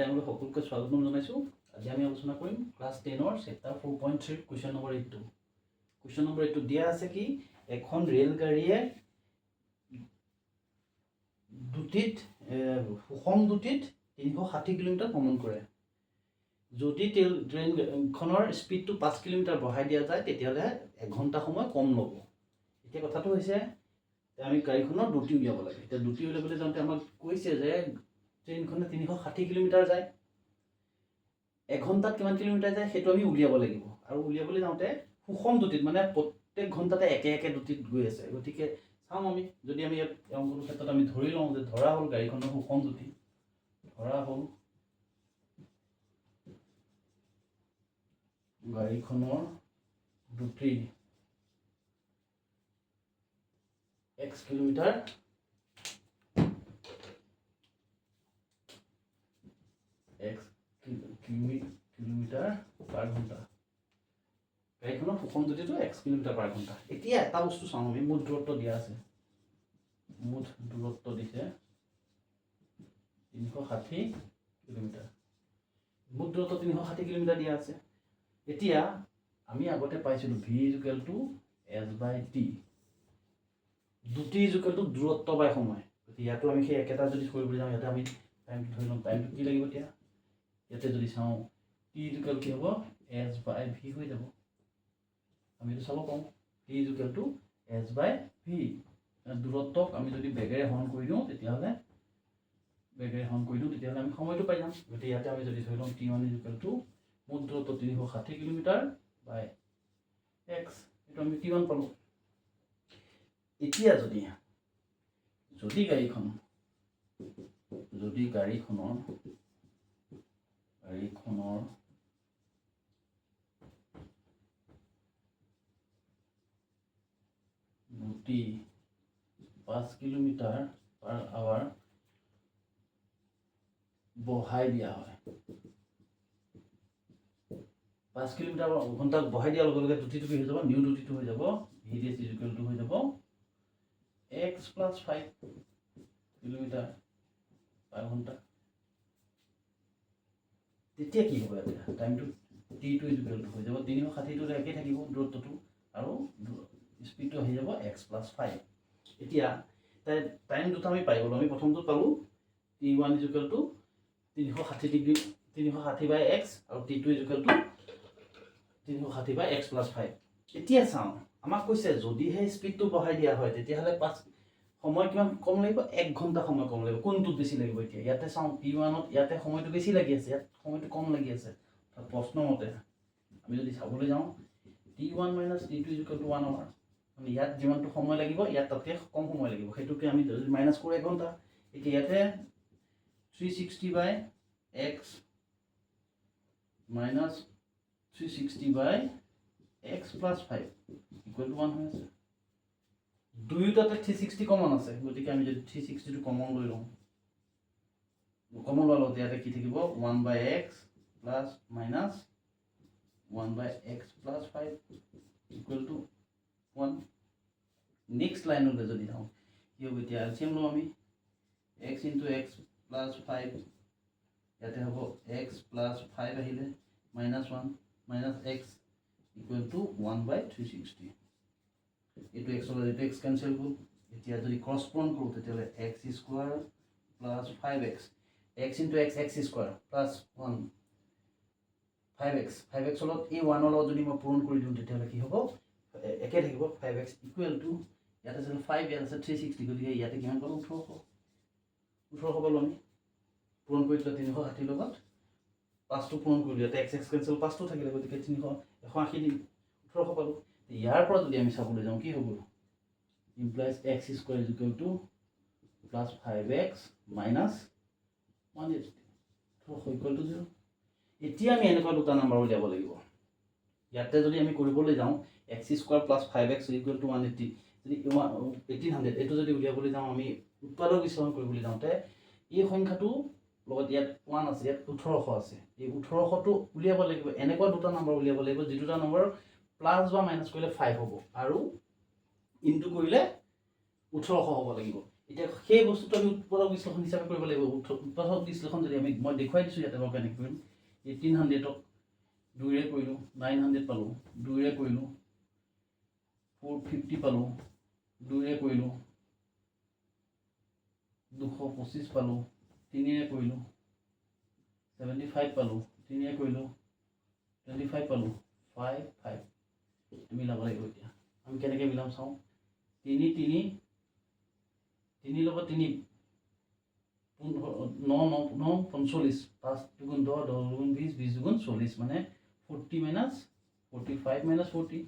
টাইমলৈ সকলোকে স্বাগতম জনাইছোঁ। আজি আমি আলোচনা কৰিম ক্লাছ 10ৰ chapter 4.3 question number 8। Question number 8 দিয়া আছে কি এখন ৰেলগাড়ীয়ে সুষম দুটিত 360 কিলোমিটাৰ ভ্ৰমণ কৰে। যদি ট্ৰেইনখনৰ স্পীডটো 5 কিলোমিটাৰ বঢ়াই দিয়া যায় তেতিয়াহ'লে 1 ঘণ্টা সময় কম ল'ব। এতিয়া কথাটো হৈছে আমি গাড়ীখনৰ দুটি উলিয়াব লাগে। এতিয়া দুটি উলিয়াবলৈ যাওঁতে আমাক কৈছে যে ট্ৰেইনখনে 360 কিলোমিটাৰ যায়, 1 ঘণ্টাত কিমান কিলোমিটাৰ যায় সেইটো আমি উলিয়াব লাগিব। আৰু উলিয়াবলৈ যাওঁতে সুষম দুটিত মানে প্ৰত্যেক ঘণ্টাতে একে দুটিত গৈ আছে। গতিকে চাওঁ আমি যদি আমি ইয়াত অংকটোৰ ক্ষেত্ৰত আমি ধৰি লওঁ যে ধৰা হ'ল গাড়ীখনৰ সুষম দুটি, ধৰা হ'ল গাড়ীখনৰ দুটি x কিলোমিটাৰ পাৰ ঘণ্টা। গাড়ীখনৰ সুষম দুটিটো x কিলোমিটাৰ পাৰ ঘণ্টা। এতিয়া এটা বস্তু চাওঁ আমি, মুঠ দূৰত্ব দিয়া আছে, মুঠ দূৰত্ব দিছে 360 কিলোমিটাৰ। মুঠ দূৰত্ব 360 কিলোমিটাৰ দিয়া আছে। এতিয়া আমি আগতে পাইছিলোঁ v = s/t, দুটি দূৰত্ব বাই সময়। গতিকে ইয়াতো আমি সেই একেটা যদি কৰিবলৈ যাওঁ, ইয়াতে আমি টাইমটো ধৰি ল'ম। টাইমটো কি লাগিব এতিয়া? ইয়াতে যদি চাওঁ t কি হ'ব s/v হৈ যাব। আমি এইটো চাব পাৰোঁ t s/v। দূৰত্বক আমি যদি বেগেৰে হৰণ কৰি দিওঁ তেতিয়াহ'লে আমি সময়টো পাই যাম। গতিকে ইয়াতে আমি যদি ধৰি লওঁ t1 মুঠ দূৰত্ব 360 কিলোমিটাৰ বাই x, এইটো আমি t1 পালোঁ। এতিয়া যদি গাড়ীখনৰ গতি 5 কিলোমিটাৰ পাৰ আৱাৰ বঢ়াই দিয়া হয়, 5 কিলোমিটাৰ ঘণ্টা বঢ়াই দিয়াৰ লগে লগে দুটিটো কি হৈ যাব? নিউ দুটিটো হৈ যাব vds হৈ যাব x + 5 কিলোমিটাৰ পাৰ ঘণ্টা। তেতিয়া কি হ'ব? এতিয়া টাইমটো t2 হৈ যাব 360টো একেই থাকিব দূৰত্বটো, আৰু স্পীডটো আহি যাব x + 5। এতিয়া টাইম দুটা আমি পাই গ'লোঁ। আমি প্ৰথমটো পালোঁ t1 360/x আৰু t2 360/x + 5। এতিয়া চাওঁ, আমাক কৈছে যদিহে স্পীডটো বঢ়াই দিয়া হয় তেতিয়াহ'লে সময় কিমান কম লাগিব? 1 ঘণ্টা সময় কম লাগিব। কোনটোত বেছি লাগিব? এতিয়া ইয়াতে চাওঁ t1ত ইয়াতে সময়টো বেছি লাগি আছে, ইয়াত সময়টো কম লাগি আছে। প্ৰশ্ন মতে আমি যদি চাবলৈ যাওঁ t1 - t2 = 1 আৱাৰ, মানে ইয়াত যিমানটো সময় লাগিব ইয়াত তাতকৈ কম সময় লাগিব। সেইটোকে আমি যদি মাইনাছ কৰোঁ 1 ঘণ্টা, এতিয়া ইয়াতে 360/x - 360/x + 5 = 1 হৈ আছে। দুয়োটাতে 360 কমন আছে। গতিকে আমি যদি 360টো কমন লৈ লওঁ, কমন লোৱাৰ লগতে ইয়াতে কি থাকিব? 1/x + - 1/x + 5 = 1। নেক্সট লাইনলৈ যদি যাওঁ কি হ'ব? এতিয়া এলচিএম লওঁ আমি, x × x + 5, ইয়াতে হ'ব x + 5 আহিলে -1 - x = 1/360। এইটো x হ'ল, এইটো x কেঞ্চেল হ'ল। এতিয়া যদি ক্ৰছ পূৰণ কৰোঁ তেতিয়াহ'লে x² + 5x, x × x (x² + 1) 5x লগত এই 1ৰ লগত যদি মই পূৰণ কৰি দিওঁ তেতিয়াহ'লে কি হ'ব? একে থাকিব 5x = ইয়াত আছে 5, ইয়াত আছে 360। গতিকে ইয়াতে কিমান পালোঁ? 1800 পালোঁ আমি। পূৰণ কৰি দিলে 360 লগত 5টো পূৰণ কৰিলোঁ, ইয়াতে x কেঞ্চেল 5টো থাকিলে, গতিকে 180 দিম 1800 পালোঁ। ইয়াৰ পৰা যদি আমি চাবলৈ যাওঁ কি হ'ব? Implies x² = +5x - 180 = 0। এতিয়া আমি এনেকুৱা দুটা নাম্বাৰ উলিয়াব লাগিব। ইয়াতে যদি আমি কৰিবলৈ যাওঁ x² + 5x = 180, যদি 1800 এইটো যদি উলিয়াবলৈ যাওঁ, আমি উৎপাদক বিশ্লেষণ কৰিবলৈ যাওঁতে এই সংখ্যাটো লগত ইয়াত 1 আছে, ইয়াত 1800 আছে। এই 1800টো উলিয়াব লাগিব। এনেকুৱা দুটা নাম্বাৰ উলিয়াব লাগিব যি দুটা নম্বৰ প্লাছ বা মাইনাছ কৰিলে 5 হ'ব আৰু ইনটু কৰিলে 1800 হ'ব লাগিব। এতিয়া সেই বস্তুটো আমি উৎপাদক বিশ্লেষণ হিচাপে কৰিব লাগিব উৎপাদক বিশ্লেষণ যদি আমি মই দেখুৱাই দিছোঁ ইয়াতে বাৰু কেনেকৈ কৰিম 1800ক 2ৰে কৰিলোঁ 900 পালোঁ 2ৰে কৰিলোঁ 450 পালোঁ 2ৰে কৰিলোঁ 225 পালোঁ 3ৰে কৰিলোঁ 75 পালোঁ 3ৰে কৰিলোঁ 25 পালোঁ 5 5 মিলাব লাগিব এতিয়া আমি কেনেকৈ মিলাম চাওঁ 3 3 3 লগত 3 9 9 9 45 5 দুগুণ 10 10 দুগুণ 20 20 দুগুণ 40 মানে 40 মাইনাছ 45 মাইনাছ 40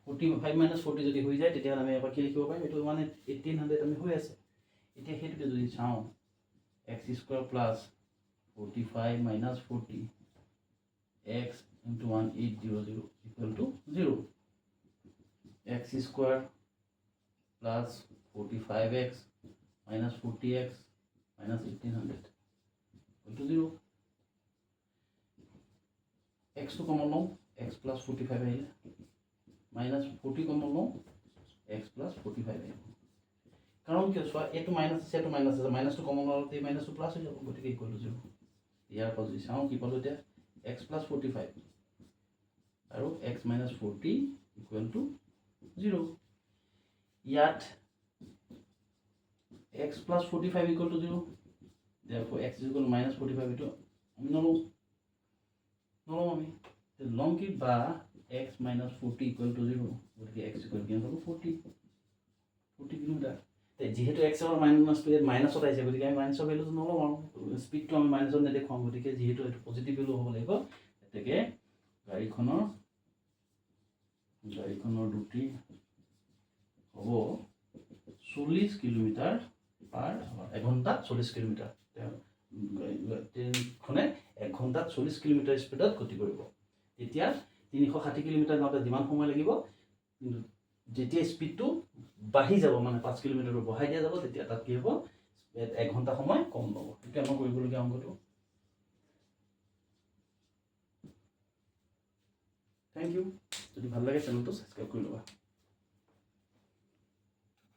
45 মাইনাছ 40 যদি হৈ যায় তেতিয়াহ'লে আমি এবাৰ কি লিখিব পাৰিম এইটো মানে 1800 আমি হৈ আছে এতিয়া সেইটোকে যদি চাওঁ x square plus 45 minus 40 x into 1800 equal to 0 x square plus 45x minus 40x minus 1800 equal to 0 x to common now x plus 45 ahile minus 40 common now x plus 45 ahile karon ki soa a to minus c to minus ase minus to common hole te minus to plus ho jabo gotike equal to 0 year position চাওঁ কি পালো এতিয়া x plus 45 আৰু x minus 40 equal to 0 ইয়াত x plus 45 equal to 0 therefore x is equal to minus 45 itu আমি নলওঁ আমি লং কি বা x minus 40 equal to 0 গতিকে x equal to 40 কিলোমিটাৰ যেহেতু x और माइनस तो माइनस होता है गति माइनस भैल्यू तो नलो स्पीड तो माइनस नेदेखा गति जीतु पजिटिव भैल्यू हम लगे गए गाड़ीखर ड्यूटी हम 40 किलोमीटर पर आवर एघंटा 40 किलोमीटर ट्रेनखने एक घंटात 40 किलोमीटर स्पीडत गति कर 360 किलोमीटर जाते जिमान समय लगे যেতিয়া স্পিডটো বাঢ়ি যাব মানে 5 কিলোমিটাৰ বঢ়াই দিয়া যাব তেতিয়া তাত কি হ'ব 1 ঘন্টা সময় কম ল'ব এটা আমাৰ কৰিবলগীয়া অংকটো থ্যাংক ইউ যদি ভাল লাগে চেনেলটো সাবস্ক্ৰাইব কৰি ল'বা